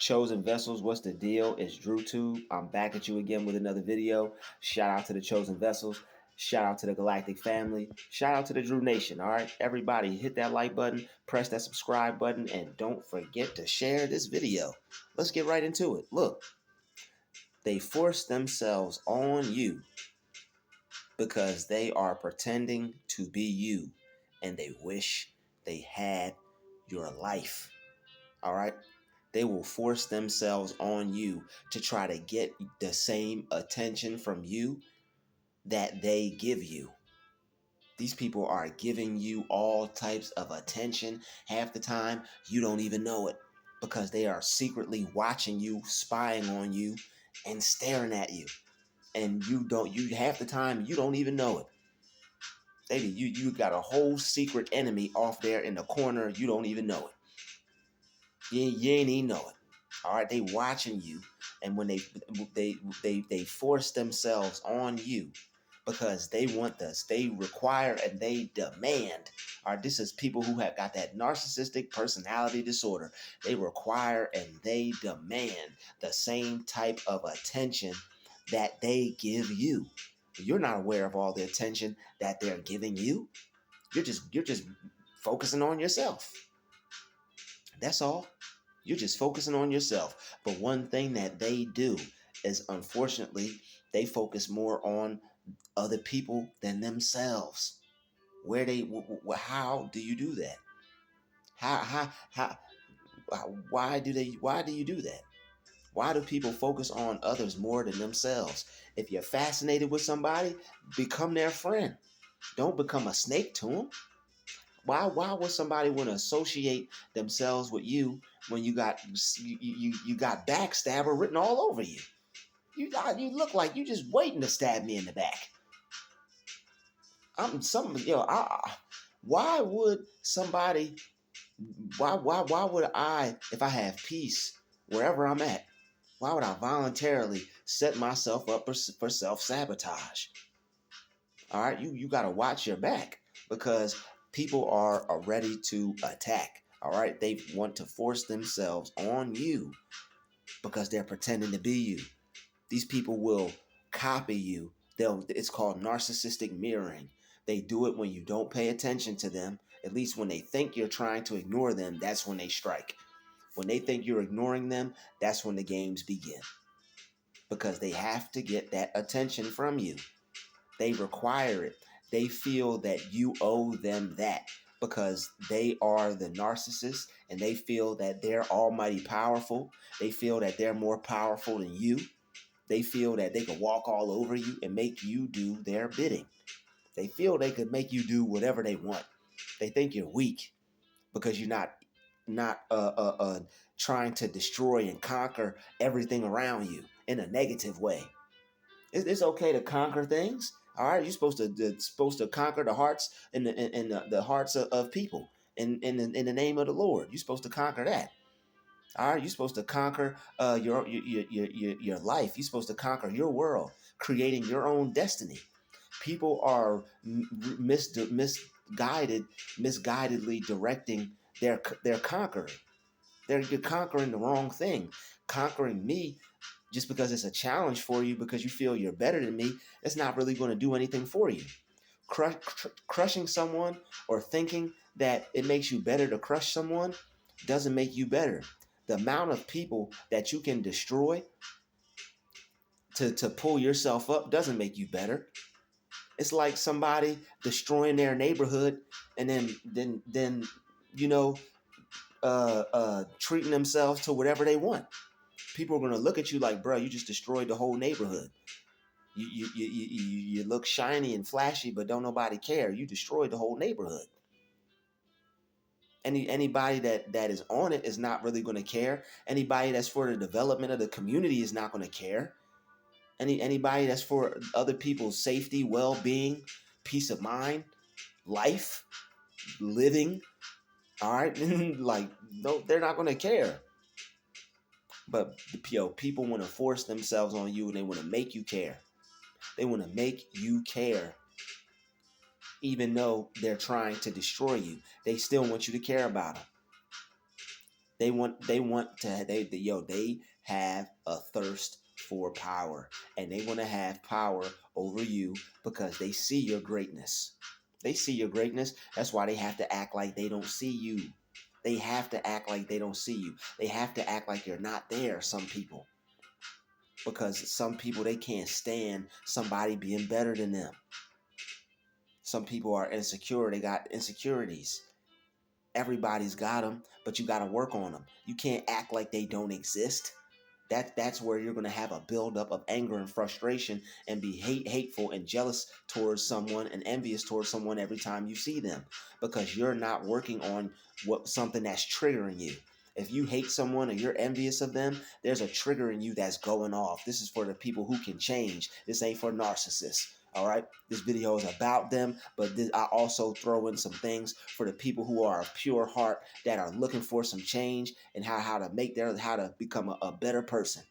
Chosen Vessels, what's the deal? It's Druuill. I'm back at you again with another video. Shout out to the Chosen Vessels. Shout out to the Galactic family. Shout out to the Drew Nation. All right, everybody, hit that like button, press that subscribe button, and don't forget to share this video. Let's get right into it. Look, they force themselves on you because they are pretending to be you, and they wish they had your life. All right. They will force themselves on you to try to get the same attention from you that they give you. These people are giving you all types of attention. Half the time, you don't even know it because they are secretly watching you, spying on you, and staring at you. And you half the time, you don't even know it. Baby, you got a whole secret enemy off there in the corner. You don't even know it. You ain't even know it. All right, they watching you, and when they force themselves on you because they want this, they require and they demand. All right, this is people who have got that narcissistic personality disorder. They require and they demand the same type of attention that they give you. You're not aware of all the attention that they're giving you. You're just focusing on yourself. That's all. You're just focusing on yourself. But one thing that they do is, unfortunately, they focus more on other people than themselves. How do you do that? How, why do you do that? Why do people focus on others more than themselves? If you're fascinated with somebody, become their friend. Don't become a snake to them. Why would somebody want to associate themselves with you when you got backstabber written all over you? You look like you just waiting to stab me in the back. Why would somebody? Why would I, if I have peace wherever I'm at? Why would I voluntarily set myself up for self-sabotage? All right, you got to watch your back because people are ready to attack. All right, they want to force themselves on you because they're pretending to be you. These people will copy you. It's called narcissistic mirroring. They do it when you don't pay attention to them. At least when they think you're trying to ignore them, that's when they strike. When they think you're ignoring them, that's when the games begin. Because they have to get that attention from you. They require it. They feel that you owe them that because they are the narcissist and they feel that they're almighty powerful. They feel that they're more powerful than you. They feel that they can walk all over you and make you do their bidding. They feel they could make you do whatever they want. They think you're weak because you're not trying to destroy and conquer everything around you in a negative way. It's okay to conquer things. All right, you're supposed to conquer the hearts and the hearts of people in the name of the Lord. You're supposed to conquer that. All right, you're supposed to conquer your life. You're supposed to conquer your world, creating your own destiny. People are misguidedly directing their conquering. You're conquering the wrong thing. Conquering me just because it's a challenge for you because you feel you're better than me, it's not really going to do anything for you. Crushing someone or thinking that it makes you better to crush someone doesn't make you better. The amount of people that you can destroy to pull yourself up doesn't make you better. It's like somebody destroying their neighborhood and then treating themselves to whatever they want. People are going to look at you like, bro, you just destroyed the whole neighborhood. You look shiny and flashy, but don't nobody care. You destroyed the whole neighborhood. Anybody that is on it is not really going to care. Anybody that's for the development of the community is not going to care. Anybody that's for other people's safety, well-being, peace of mind, life, living, all right, like no, they're not going to care. But people want to force themselves on you and they want to make you care. They want to make you care. Even though they're trying to destroy you, they still want you to care about them. They have a thirst for power, and they want to have power over you because they see your greatness. They see your greatness. That's why they have to act like they don't see you. They have to act like they don't see you. They have to act like you're not there, some people. Because some people, they can't stand somebody being better than them. Some people are insecure. They got insecurities. Everybody's got them, but you got to work on them. You can't act like they don't exist. That's where you're going to have a buildup of anger and frustration and be hateful and jealous towards someone and envious towards someone every time you see them, because you're not working on something that's triggering you. If you hate someone or you're envious of them, there's a trigger in you that's going off. This is for the people who can change. This ain't for narcissists. All right. This video is about them, but I also throw in some things for the people who are of pure heart that are looking for some change and how to become a better person.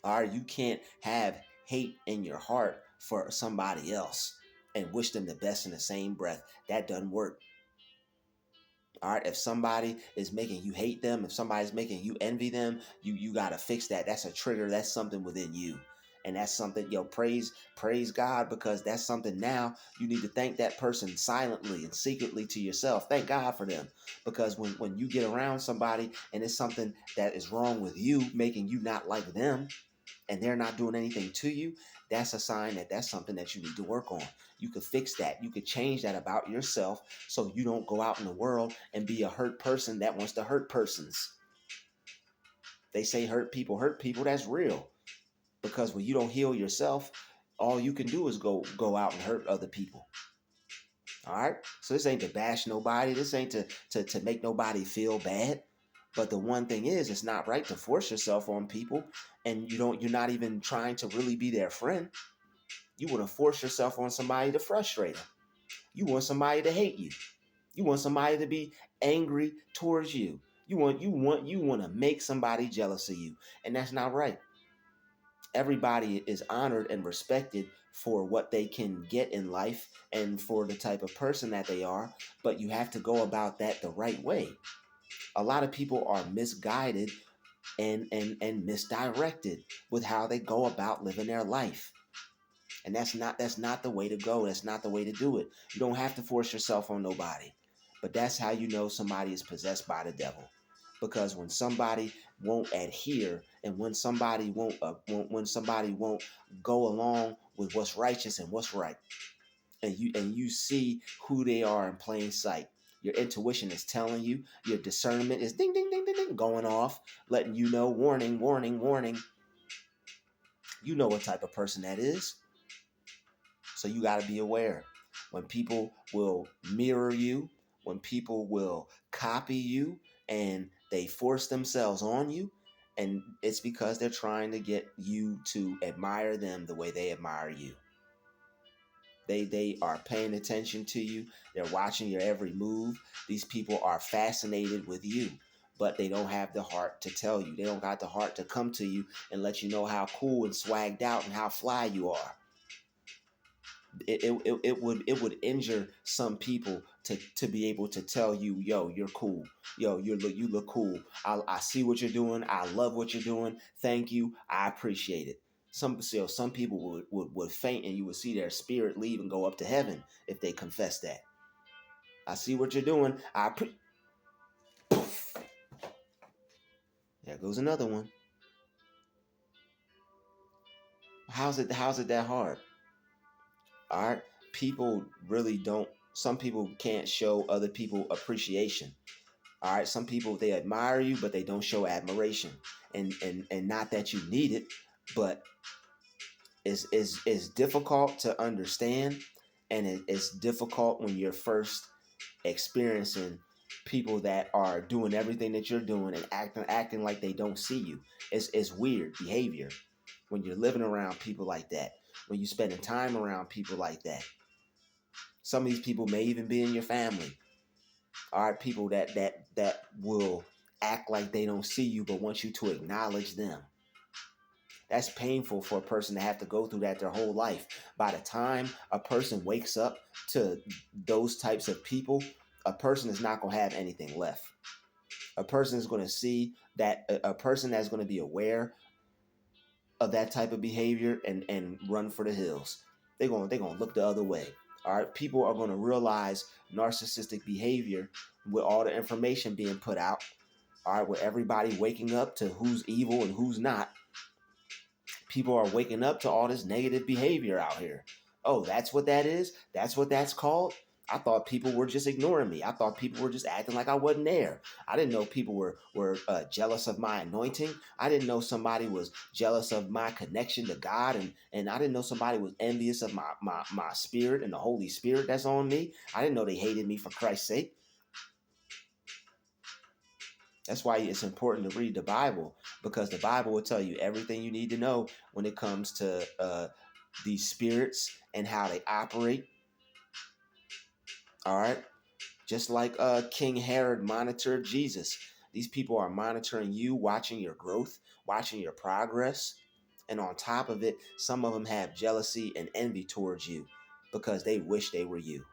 All right. You can't have hate in your heart for somebody else and wish them the best in the same breath. That doesn't work. All right, if somebody is making you hate them, if somebody's making you envy them, you got to fix that. That's a trigger. That's something within you. And that's something, praise God, because that's something now you need to thank that person silently and secretly to yourself. Thank God for them. Because when you get around somebody and it's something that is wrong with you, making you not like them, and they're not doing anything to you, that's a sign that that's something that you need to work on. You could fix that. You could change that about yourself so you don't go out in the world and be a hurt person that wants to hurt persons. They say hurt people. That's real. Because when you don't heal yourself, all you can do is go out and hurt other people. All right? So this ain't to bash nobody. This ain't to make nobody feel bad. But the one thing is, it's not right to force yourself on people, and you're not even trying to really be their friend. You want to force yourself on somebody to frustrate them. You want somebody to hate you. You want somebody to be angry towards you. You want to make somebody jealous of you, and that's not right. Everybody is honored and respected for what they can get in life and for the type of person that they are, but you have to go about that the right way. A lot of people are misguided and misdirected with how they go about living their life. And that's not the way to go. That's not the way to do it. You don't have to force yourself on nobody. But that's how you know somebody is possessed by the devil. Because when somebody won't adhere and when somebody won't go along with what's righteous and what's right, and you see who they are in plain sight. Your intuition is telling you, your discernment is ding, ding, ding, ding, ding, going off, letting you know, warning, warning, warning. You know what type of person that is. So you got to be aware. When people will mirror you, when people will copy you, and they force themselves on you, and it's because they're trying to get you to admire them the way they admire you. They are paying attention to you. They're watching your every move. These people are fascinated with you, but they don't have the heart to tell you. They don't got the heart to come to you and let you know how cool and swagged out and how fly you are. It would injure some people to be able to tell you, yo, you're cool. Yo, you look cool. I see what you're doing. I love what you're doing. Thank you. I appreciate it. Some people would faint, and you would see their spirit leave and go up to heaven if they confess that. I see what you're doing. There goes another one. How's it that hard? All right. People really don't. Some people can't show other people appreciation. All right. Some people, they admire you, but they don't show admiration. And not that you need it, but it's difficult to understand, and it's difficult when you're first experiencing people that are doing everything that you're doing and acting like they don't see you. It's weird behavior when you're living around people like that, when you're spending time around people like that. Some of these people may even be in your family. All right, people that will act like they don't see you but want you to acknowledge them. That's painful for a person to have to go through that their whole life. By the time a person wakes up to those types of people, a person is not going to have anything left. A person is going to see that a person that's going to be aware of that type of behavior and run for the hills. They're gonna look the other way. All right, people are going to realize narcissistic behavior with all the information being put out. All right, with everybody waking up to who's evil and who's not. People are waking up to all this negative behavior out here. Oh, that's what that is? That's what that's called? I thought people were just ignoring me. I thought people were just acting like I wasn't there. I didn't know people were jealous of my anointing. I didn't know somebody was jealous of my connection to God. And I didn't know somebody was envious of my spirit and the Holy Spirit that's on me. I didn't know they hated me for Christ's sake. That's why it's important to read the Bible, because the Bible will tell you everything you need to know when it comes to these spirits and how they operate. All right. Just like King Herod monitored Jesus. These people are monitoring you, watching your growth, watching your progress. And on top of it, some of them have jealousy and envy towards you because they wish they were you.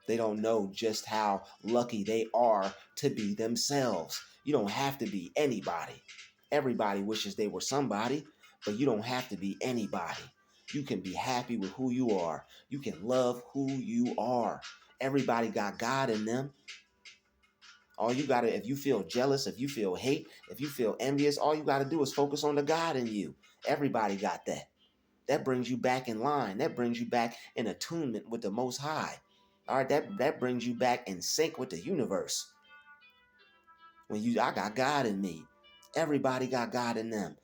They don't know just how lucky they are to be themselves. You don't have to be anybody. Everybody wishes they were somebody, but you don't have to be anybody. You can be happy with who you are. You can love who you are. Everybody got God in them. All you gotta, if you feel jealous, if you feel hate, if you feel envious, all you gotta do is focus on the God in you. Everybody got that. That brings you back in line. That brings you back in attunement with the Most High. All right, that brings you back in sync with the universe. I got God in me. Everybody got God in them.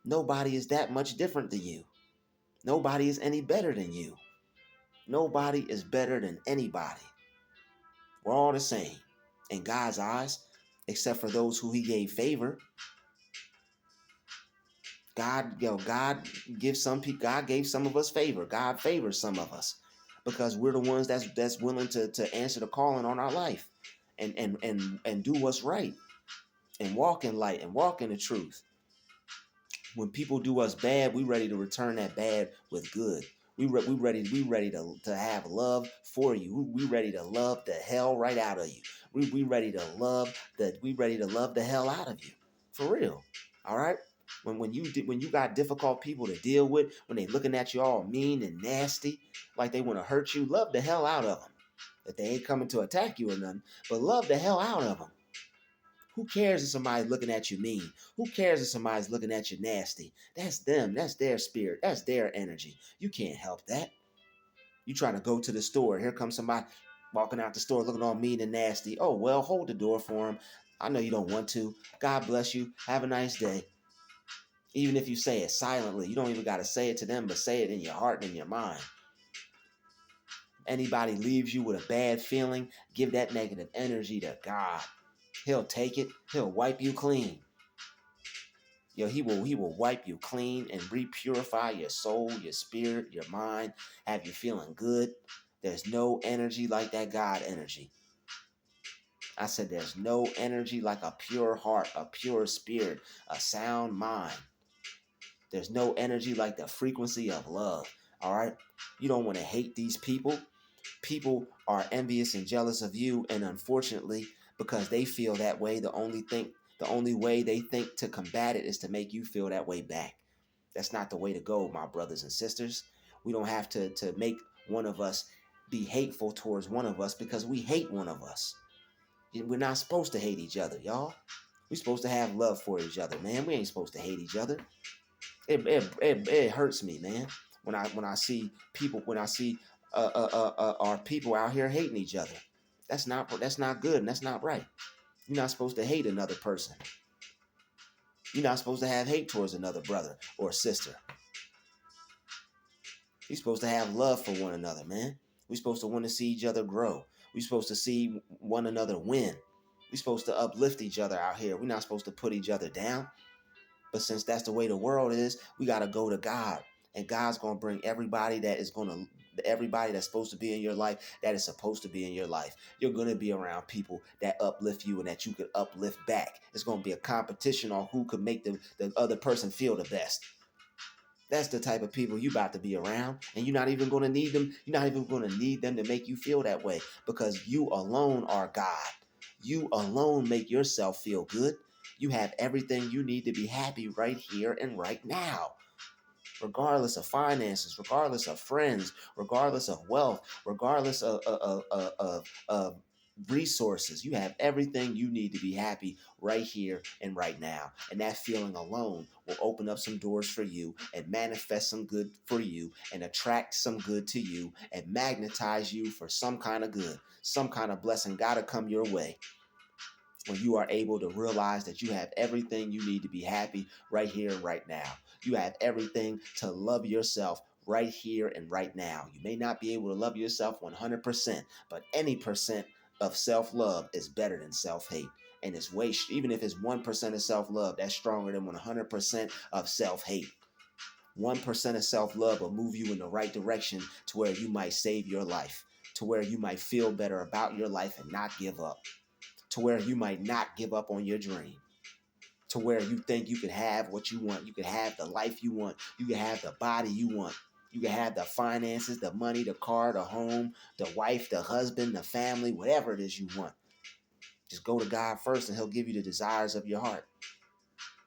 Nobody is that much different than you. Nobody is any better than you. Nobody is better than anybody. We're all the same in God's eyes, except for those who he gave favor. God gives some people. God gave some of us favor. God favors some of us because we're the ones that's willing to answer the calling on our life and do what's right and walk in light and walk in the truth. When people do us bad, we ready to return that bad with good. We ready to have love for you. We ready to love the hell right out of you. We ready to love the hell out of you. For real. All right? When you got difficult people to deal with, when they looking at you all mean and nasty, like they want to hurt you, love the hell out of them. That they ain't coming to attack you or nothing, but love the hell out of them. Who cares if somebody's looking at you mean? Who cares if somebody's looking at you nasty? That's them. That's their spirit. That's their energy. You can't help that. You trying to go to the store. Here comes somebody walking out the store looking all mean and nasty. Oh, well, hold the door for him. I know you don't want to. God bless you. Have a nice day. Even if you say it silently, you don't even got to say it to them, but say it in your heart and in your mind. Anybody leaves you with a bad feeling, give that negative energy to God. He'll take it. He'll wipe you clean. He will wipe you clean and re-purify your soul, your spirit, your mind, have you feeling good. There's no energy like that God energy. I said there's no energy like a pure heart, a pure spirit, a sound mind. There's no energy like the frequency of love. All right? You don't want to hate these people. People are envious and jealous of you, and unfortunately, because they feel that way, the only way they think to combat it is to make you feel that way back. That's not the way to go, my brothers and sisters. We don't have to make one of us be hateful towards one of us because we hate one of us. We're not supposed to hate each other, y'all. We're supposed to have love for each other, man. We ain't supposed to hate each other. It hurts me, man, when I see people, our people out here hating each other. That's not good, and that's not right. You're not supposed to hate another person. You're not supposed to have hate towards another brother or sister. You're supposed to have love for one another, man. We're supposed to want to see each other grow. We're supposed to see one another win. We're supposed to uplift each other out here. We're not supposed to put each other down. But since that's the way the world is, we got to go to God. And God's going to bring everybody that's supposed to be in your life, that is supposed to be in your life. You're going to be around people that uplift you and that you could uplift back. It's going to be a competition on who could make the other person feel the best. That's the type of people you about to be around. And you're not even going to need them. You're not even going to need them to make you feel that way, because you alone are God. You alone make yourself feel good. You have everything you need to be happy right here and right now. Regardless of finances, regardless of friends, regardless of wealth, regardless of resources, you have everything you need to be happy right here and right now. And that feeling alone will open up some doors for you and manifest some good for you and attract some good to you and magnetize you for some kind of good. Some kind of blessing got to come your way when you are able to realize that you have everything you need to be happy right here and right now. You have everything to love yourself right here and right now. You may not be able to love yourself 100%, but any percent of self-love is better than self-hate. And it's way, even if it's 1% of self-love, that's stronger than 100% of self-hate. 1% of self-love will move you in the right direction to where you might save your life, to where you might feel better about your life and not give up, to where you might not give up on your dream, to where you think you can have what you want. You can have the life you want. You can have the body you want. You can have the finances, the money, the car, the home, the wife, the husband, the family, whatever it is you want. Just go to God first and he'll give you the desires of your heart.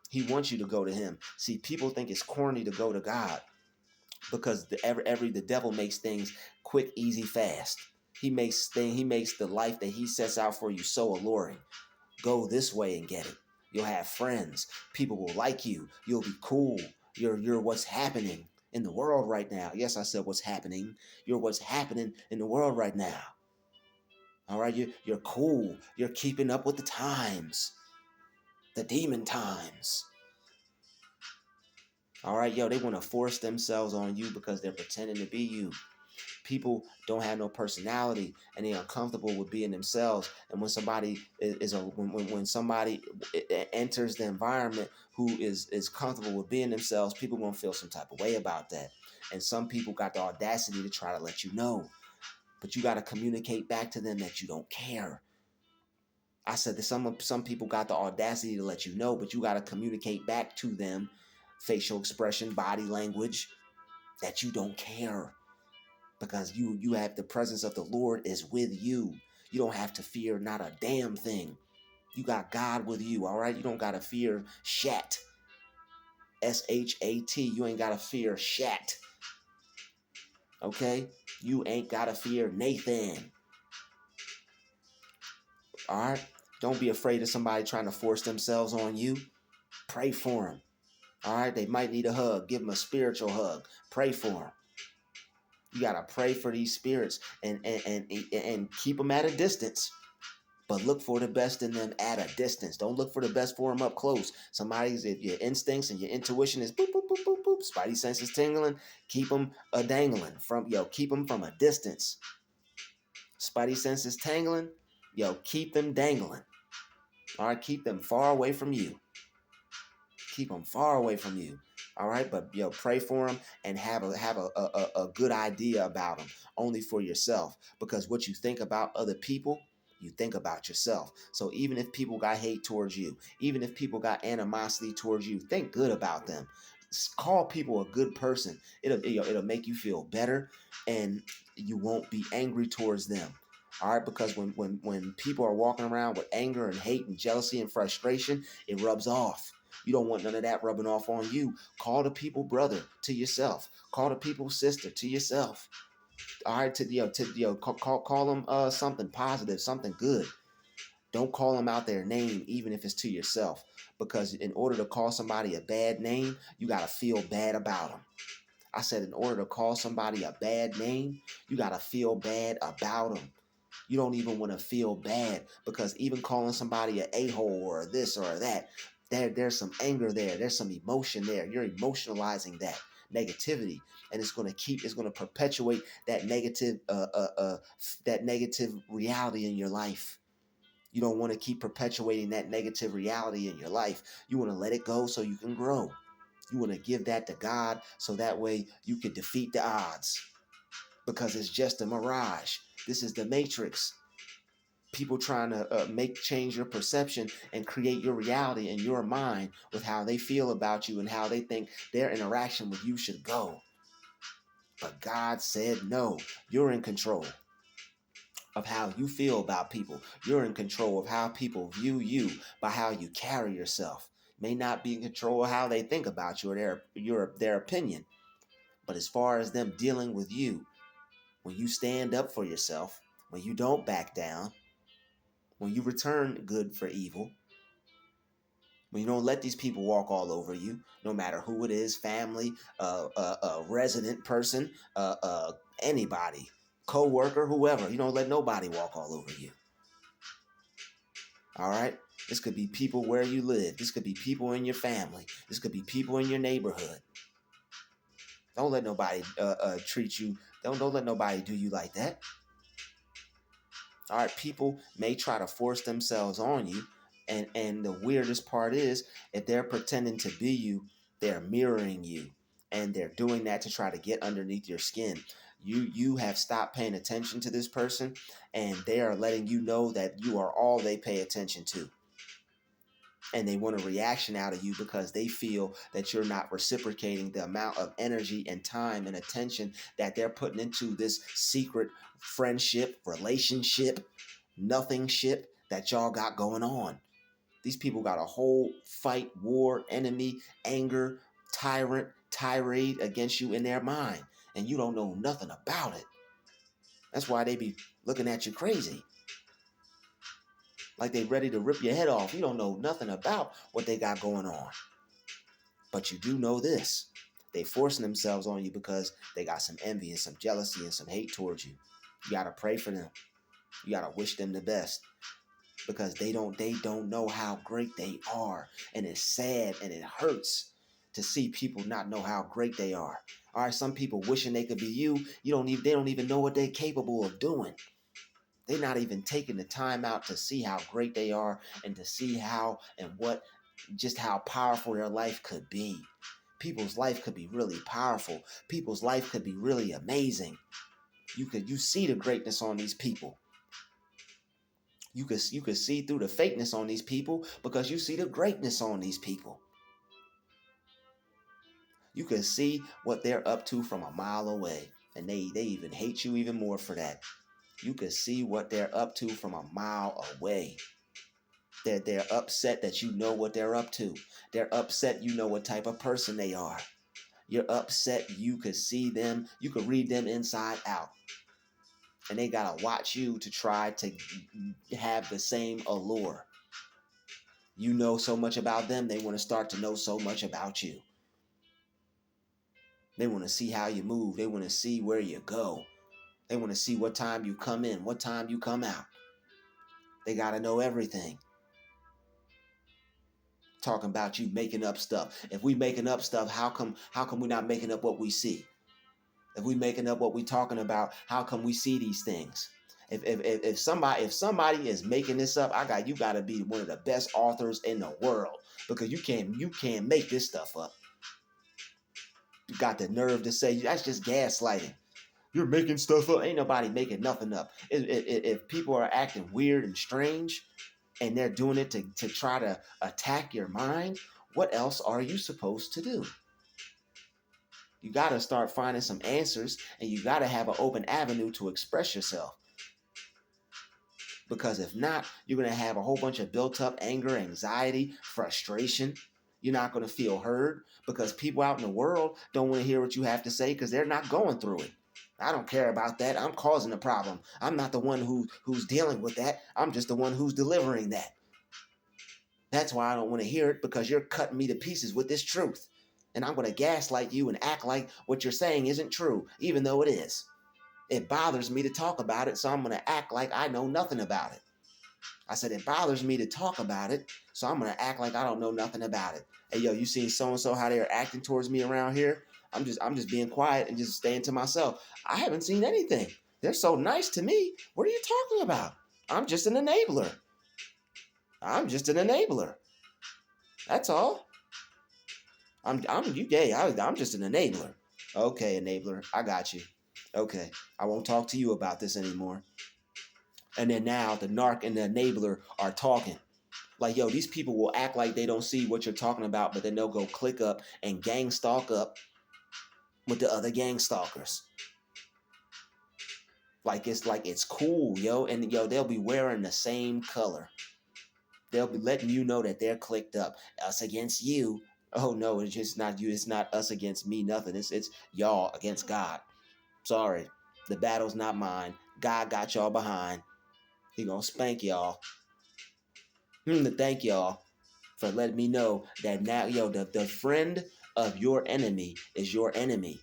He wants you to go to him. See, people think it's corny to go to God because the devil makes things quick, easy, fast. He makes the life that he sets out for you so alluring. Go this way and get it. You'll have friends. People will like you. You'll be cool. You're what's happening in the world right now. Yes, I said what's happening. You're what's happening in the world right now. All right, you're cool. You're keeping up with the times, the demon times. All right, they want to force themselves on you because they're pretending to be you. People don't have no personality and they're uncomfortable with being themselves. And when somebody when somebody enters the environment who is comfortable with being themselves, people gonna feel some type of way about that. And some people got the audacity to try to let you know, but you got to communicate back to them that you don't care. I said that some people got the audacity to let you know, but you got to communicate back to them, facial expression, body language, that you don't care. Because you have the presence of the Lord is with you. You don't have to fear not a damn thing. You got God with you, all right? You don't got to fear shat. S-H-A-T. You ain't got to fear shat. Okay? You ain't got to fear Nathan. All right? Don't be afraid of somebody trying to force themselves on you. Pray for them. All right? They might need a hug. Give them a spiritual hug. Pray for them. You got to pray for these spirits and keep them at a distance. But look for the best in them at a distance. Don't look for the best for them up close. If your instincts and your intuition is boop, boop, boop, boop, boop, spidey senses tingling, keep them dangling. Keep them from a distance. Spidey senses tangling, keep them dangling. All right, keep them far away from you. Keep them far away from you. All right, but pray for them and have a good idea about them only for yourself, because what you think about other people, you think about yourself. So even if people got hate towards you, even if people got animosity towards you, think good about them. Call people a good person. It'll make you feel better, and you won't be angry towards them. All right, because when people are walking around with anger and hate and jealousy and frustration, it rubs off. You don't want none of that rubbing off on you. Call the people brother to yourself. Call the people sister to yourself. All right, call them something positive, something good. Don't call them out their name, even if it's to yourself, because in order to call somebody a bad name, you gotta feel bad about them. I said, in order to call somebody a bad name, you gotta feel bad about them. You don't even want to feel bad, because even calling somebody an a-hole or this or that, there's some anger there. There's some emotion there. You're emotionalizing that negativity, and it's going to perpetuate that negative reality in your life. You don't want to keep perpetuating that negative reality in your life. You want to let it go so you can grow. You want to give that to God so that way you can defeat the odds, because it's just a mirage. This is the Matrix. People trying to change your perception and create your reality in your mind with how they feel about you and how they think their interaction with you should go. But God said no. You're in control. of how you feel about people. You're in control of how people view you by how you carry yourself. May not be in control of how they think about you or their opinion. But as far as them dealing with you, when you stand up for yourself, when you don't back down, when you return good for evil, when you don't let these people walk all over you, no matter who it is, family, resident person, anybody, co-worker, whoever, you don't let nobody walk all over you. All right? This could be people where you live. This could be people in your family. This could be people in your neighborhood. Don't let nobody treat you. Don't let nobody do you like that. All right, people may try to force themselves on you, and the weirdest part is, if they're pretending to be you, they're mirroring you, and they're doing that to try to get underneath your skin. You have stopped paying attention to this person, and they are letting you know that you are all they pay attention to. And they want a reaction out of you because they feel that you're not reciprocating the amount of energy and time and attention that they're putting into this secret friendship, relationship, nothing ship that y'all got going on. These people got a whole fight, war, enemy, anger, tyrant, tirade against you in their mind, and you don't know nothing about it. That's why they be looking at you crazy, like they ready to rip your head off. You don't know nothing about what they got going on. But you do know this. They forcing themselves on you because they got some envy and some jealousy and some hate towards you. You got to pray for them. You got to wish them the best, because they don't know how great they are. And it's sad and it hurts to see people not know how great they are. All right, some people wishing they could be you. They don't even know what they're capable of doing. They're not even taking the time out to see how great they are and to see how and what, just how powerful their life could be. People's life could be really powerful. People's life could be really amazing. You see the greatness on these people. You could see through the fakeness on these people because you see the greatness on these people. You can see what they're up to from a mile away, and they even hate you even more for that. You can see what they're up to from a mile away. They're upset that you know what they're up to. They're upset you know what type of person they are. You're upset you could see them, you could read them inside out. And they gotta watch you to try to have the same allure. You know so much about them, they want to start to know so much about you. They want to see how you move. They want to see where you go. They want to see what time you come in, what time you come out. They got to know everything. Talking about you making up stuff. If we making up stuff, how come we not making up what we see? If we making up what we talking about, how come we see these things? If somebody is making this up, you got to be one of the best authors in the world, because you can't make this stuff up. You got the nerve to say that's just gaslighting. You're making stuff up. Ain't nobody making nothing up. If people are acting weird and strange and they're doing it to try to attack your mind, what else are you supposed to do? You got to start finding some answers, and you got to have an open avenue to express yourself. Because if not, you're going to have a whole bunch of built up anger, anxiety, frustration. You're not going to feel heard because people out in the world don't want to hear what you have to say because they're not going through it. I don't care about that. I'm causing the problem. I'm not the one who's dealing with that. I'm just the one who's delivering that. That's why I don't want to hear it, because you're cutting me to pieces with this truth. And I'm going to gaslight you and act like what you're saying isn't true, even though it is. It bothers me to talk about it, so I'm going to act like I know nothing about it. I said, it bothers me to talk about it, so I'm going to act like I don't know nothing about it. Hey, yo, you seen so-and-so, how they're acting towards me around here? I'm just being quiet and just staying to myself. I haven't seen anything. They're so nice to me. What are you talking about? I'm just an enabler. I'm just an enabler. That's all. I'm just an enabler. Okay, enabler. I got you. Okay. I won't talk to you about this anymore. And then now the narc and the enabler are talking. Like, yo, these people will act like they don't see what you're talking about, but then they'll go click up and gang stalk up with the other gang stalkers. Like it's cool, yo. And yo, they'll be wearing the same color. They'll be letting you know that they're clicked up. Us against you. Oh no, it's just not you. It's not us against me. Nothing. It's y'all against God. Sorry, the battle's not mine. God got y'all behind. He gonna spank y'all. Thank y'all for letting me know that now, yo, the friend of your enemy is your enemy.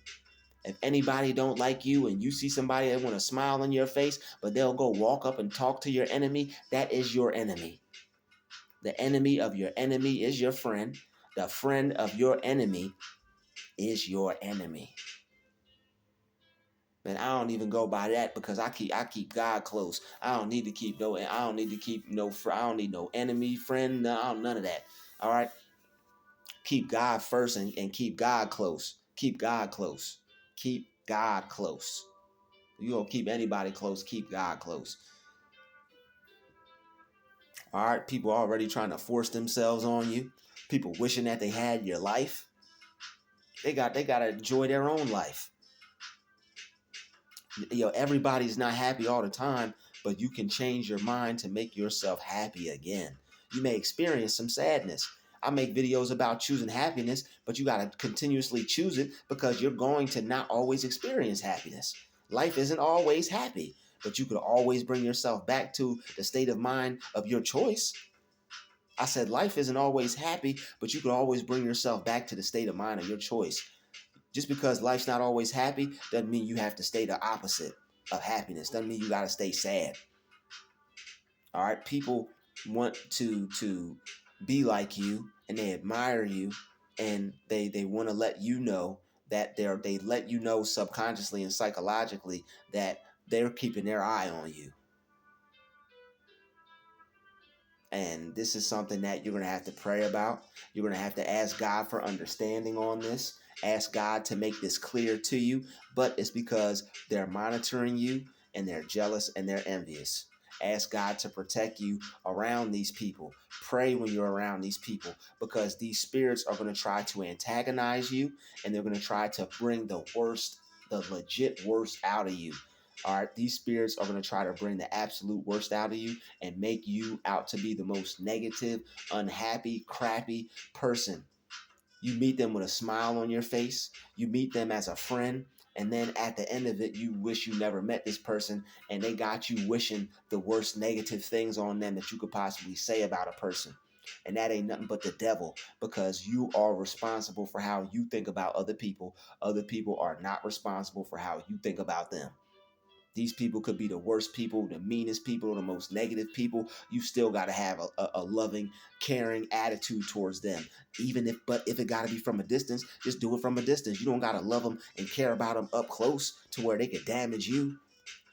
If anybody don't like you and you see somebody that want to smile in your face, but they'll go walk up and talk to your enemy, that is your enemy. The enemy of your enemy is your friend. The friend of your enemy is your enemy. And I don't even go by that because I keep God close. I don't need to keep no I don't need no enemy, friend, none of that. All right. Keep God first and keep God close. Keep God close. Keep God close. You don't keep anybody close, keep God close. All right, people already trying to force themselves on you. People wishing that they had your life. They got to enjoy their own life. Everybody's not happy all the time, but you can change your mind to make yourself happy again. You may experience some sadness. I make videos about choosing happiness, but you got to continuously choose it because you're going to not always experience happiness. Life isn't always happy, but you could always bring yourself back to the state of mind of your choice. I said life isn't always happy, but you could always bring yourself back to the state of mind of your choice. Just because life's not always happy doesn't mean you have to stay the opposite of happiness. Doesn't mean you got to stay sad. All right, people want to be like you and they admire you and they want to let you know that they let you know subconsciously and psychologically that they're keeping their eye on you. And this is something that you're going to have to pray about. You're going to have to ask God for understanding on this. Ask God to make this clear to you. But it's because they're monitoring you and they're jealous and they're envious. Ask God to protect you around these people. Pray when you're around these people because these spirits are going to try to antagonize you and they're going to try to bring the worst, the legit worst out of you. All right, these spirits are going to try to bring the absolute worst out of you and make you out to be the most negative, unhappy, crappy person. You meet them with a smile on your face. You meet them as a friend. And then at the end of it, you wish you never met this person and they got you wishing the worst negative things on them that you could possibly say about a person. And that ain't nothing but the devil because you are responsible for how you think about other people. Other people are not responsible for how you think about them. These people could be the worst people, the meanest people, the most negative people. You still got to have a loving, caring attitude towards them. But if it got to be from a distance, just do it from a distance. You don't got to love them and care about them up close to where they could damage you.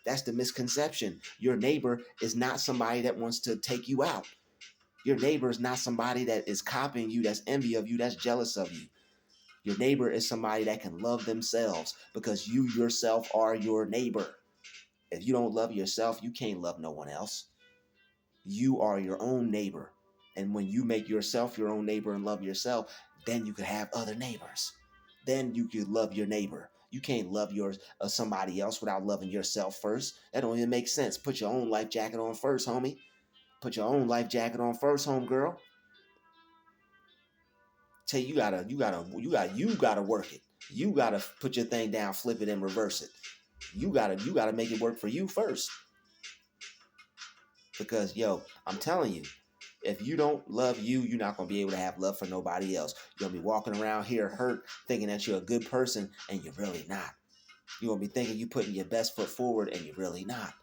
That's the misconception. Your neighbor is not somebody that wants to take you out. Your neighbor is not somebody that is copying you, that's envy of you, that's jealous of you. Your neighbor is somebody that can love themselves because you yourself are your neighbor. If you don't love yourself, you can't love no one else. You are your own neighbor. And when you make yourself your own neighbor and love yourself, then you could have other neighbors. Then you could love your neighbor. You can't love somebody else without loving yourself first. That don't even make sense. Put your own life jacket on first, homie. Put your own life jacket on first, homegirl. Tell you gotta work it. You gotta put your thing down, flip it, and reverse it. You gotta make it work for you first. Because I'm telling you, if you don't love you, you're not going to be able to have love for nobody else. You're going to be walking around here hurt, thinking that you're a good person, and you're really not. You're going to be thinking you're putting your best foot forward, and you're really not.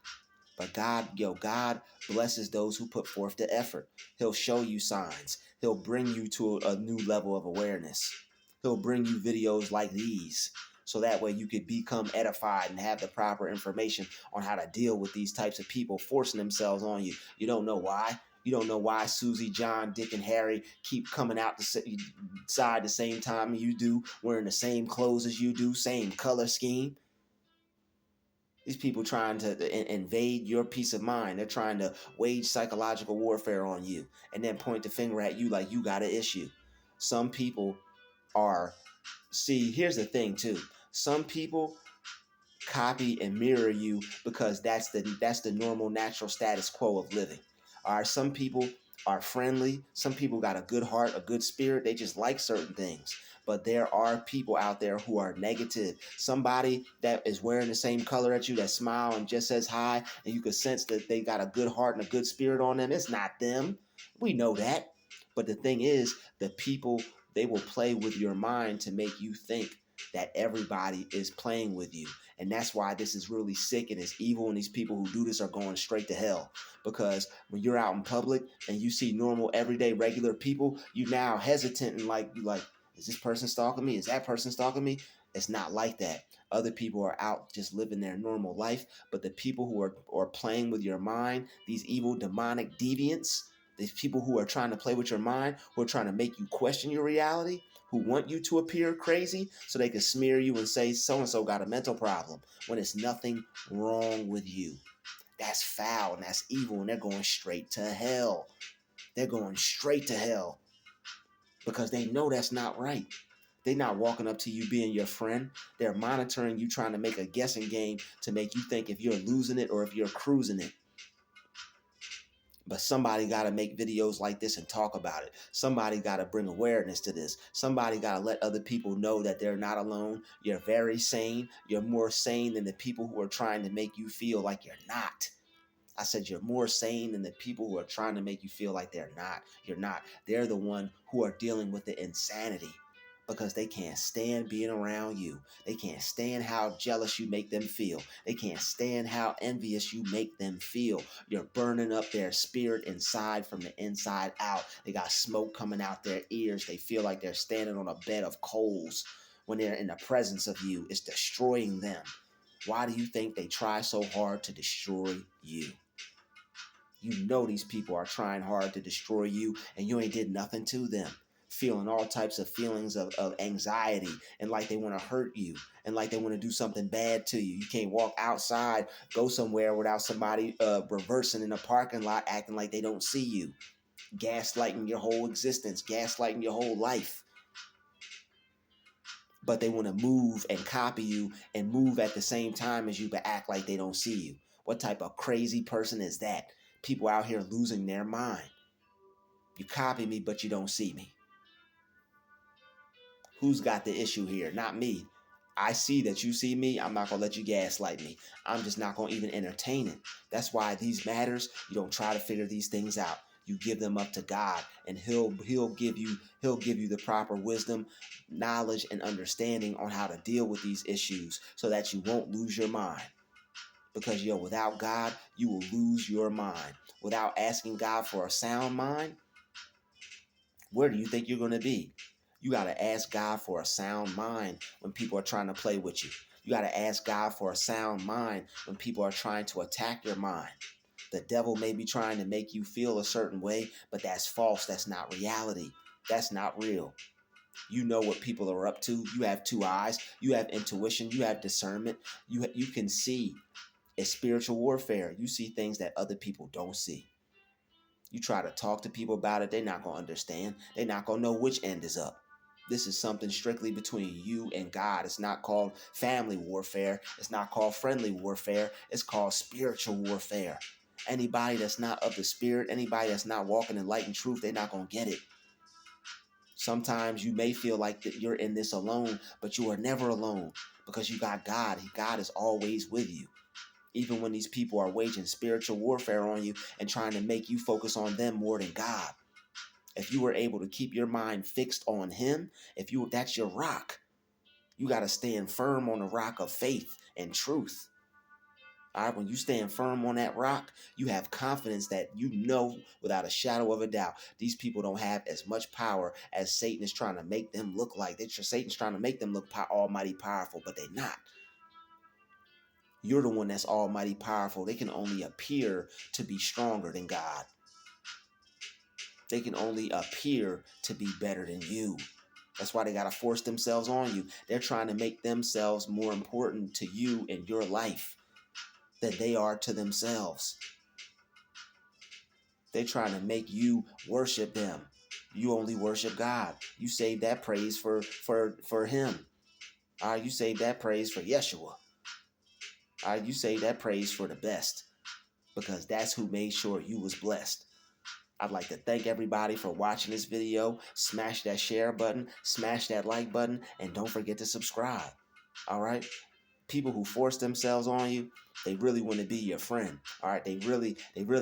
But God blesses those who put forth the effort. He'll show you signs. He'll bring you to a new level of awareness. He'll bring you videos like these. So that way you could become edified and have the proper information on how to deal with these types of people forcing themselves on you. You don't know why. You don't know why Susie, John, Dick, and Harry keep coming out the side the same time you do, wearing the same clothes as you do, same color scheme. These people trying to invade your peace of mind. They're trying to wage psychological warfare on you and then point the finger at you like you got an issue. Some people here's the thing too. Some people copy and mirror you because that's the normal natural status quo of living. All right, some people are friendly, some people got a good heart, a good spirit, they just like certain things. But there are people out there who are negative. Somebody that is wearing the same color as you, that smile and just says hi, and you can sense that they got a good heart and a good spirit on them. It's not them. We know that. But the thing is, the people, they will play with your mind to make you think that everybody is playing with you. And that's why this is really sick and it's evil. And these people who do this are going straight to hell. Because when you're out in public and you see normal, everyday, regular people, you now hesitant and you like, is this person stalking me? Is that person stalking me? It's not like that. Other people are out just living their normal life. But the people who are playing with your mind, these evil, demonic deviants, these people who are trying to play with your mind, who are trying to make you question your reality, who want you to appear crazy so they can smear you and say so-and-so got a mental problem when it's nothing wrong with you. That's foul and that's evil, and they're going straight to hell. They're going straight to hell because they know that's not right. They're not walking up to you being your friend. They're monitoring you, trying to make a guessing game to make you think if you're losing it or if you're cruising it. But somebody got to make videos like this and talk about it. Somebody got to bring awareness to this. Somebody got to let other people know that they're not alone. You're very sane. You're more sane than the people who are trying to make you feel like you're not. I said you're more sane than the people who are trying to make you feel like they're not. You're not. They're the one who are dealing with the insanity because they can't stand being around you. They can't stand how jealous you make them feel. They can't stand how envious you make them feel. You're burning up their spirit inside from the inside out. They got smoke coming out their ears. They feel like they're standing on a bed of coals. When they're in the presence of you, it's destroying them. Why do you think they try so hard to destroy you? You know these people are trying hard to destroy you and you ain't did nothing to them. Feeling all types of feelings of anxiety and like they want to hurt you and like they want to do something bad to you. You can't walk outside, go somewhere without somebody reversing in a parking lot acting like they don't see you. Gaslighting your whole existence, gaslighting your whole life. But they want to move and copy you and move at the same time as you but act like they don't see you. What type of crazy person is that? People out here losing their mind. You copy me, but you don't see me. Who's got the issue here? Not me. I see that you see me. I'm not going to let you gaslight me. I'm just not going to even entertain it. That's why these matters, you don't try to figure these things out. You give them up to God, and he'll give you the proper wisdom, knowledge, and understanding on how to deal with these issues so that you won't lose your mind. Because without God, you will lose your mind. Without asking God for a sound mind, where do you think you're going to be? You got to ask God for a sound mind when people are trying to play with you. You got to ask God for a sound mind when people are trying to attack your mind. The devil may be trying to make you feel a certain way, but that's false. That's not reality. That's not real. You know what people are up to. You have two eyes. You have intuition. You have discernment. You can see. It's spiritual warfare. You see things that other people don't see. You try to talk to people about it, they're not going to understand. They're not going to know which end is up. This is something strictly between you and God. It's not called family warfare. It's not called friendly warfare. It's called spiritual warfare. Anybody that's not of the spirit, anybody that's not walking in light and truth, they're not going to get it. Sometimes you may feel like that you're in this alone, but you are never alone because you got God. God is always with you. Even when these people are waging spiritual warfare on you and trying to make you focus on them more than God. If you were able to keep your mind fixed on him, that's your rock. You got to stand firm on the rock of faith and truth. All right, when you stand firm on that rock, you have confidence that you know without a shadow of a doubt these people don't have as much power as Satan is trying to make them look like. Satan's trying to make them look almighty powerful, but they're not. You're the one that's almighty powerful. They can only appear to be stronger than God. They can only appear to be better than you. That's why they got to force themselves on you. They're trying to make themselves more important to you in your life than they are to themselves. They're trying to make you worship them. You only worship God. You save that praise for him. You save that praise for Yeshua. All right, you say that praise for the best because that's who made sure you was blessed. I'd like to thank everybody for watching this video. Smash that share button, smash that like button, and don't forget to subscribe. All right? People who force themselves on you, they really want to be your friend. All right? They really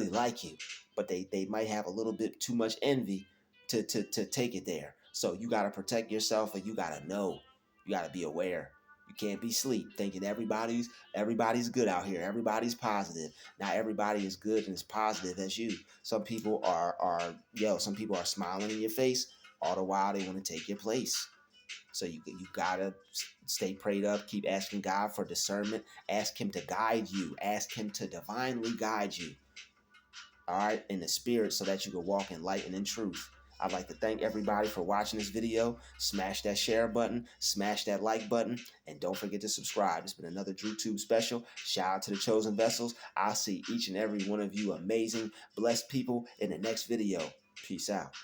like you, but they might have a little bit too much envy to take it there. So you got to protect yourself, and you got to know. You got to be aware. You can't be asleep thinking everybody's good out here. Everybody's positive. Not everybody is good and as positive as you. Some people some people are smiling in your face all the while they want to take your place. So you gotta stay prayed up. Keep asking God for discernment. Ask Him to guide you. Ask Him to divinely guide you. All right, in the spirit, so that you can walk in light and in truth. I'd like to thank everybody for watching this video. Smash that share button, smash that like button, and don't forget to subscribe. It's been another DruTube special. Shout out to the chosen vessels. I'll see each and every one of you amazing, blessed people in the next video. Peace out.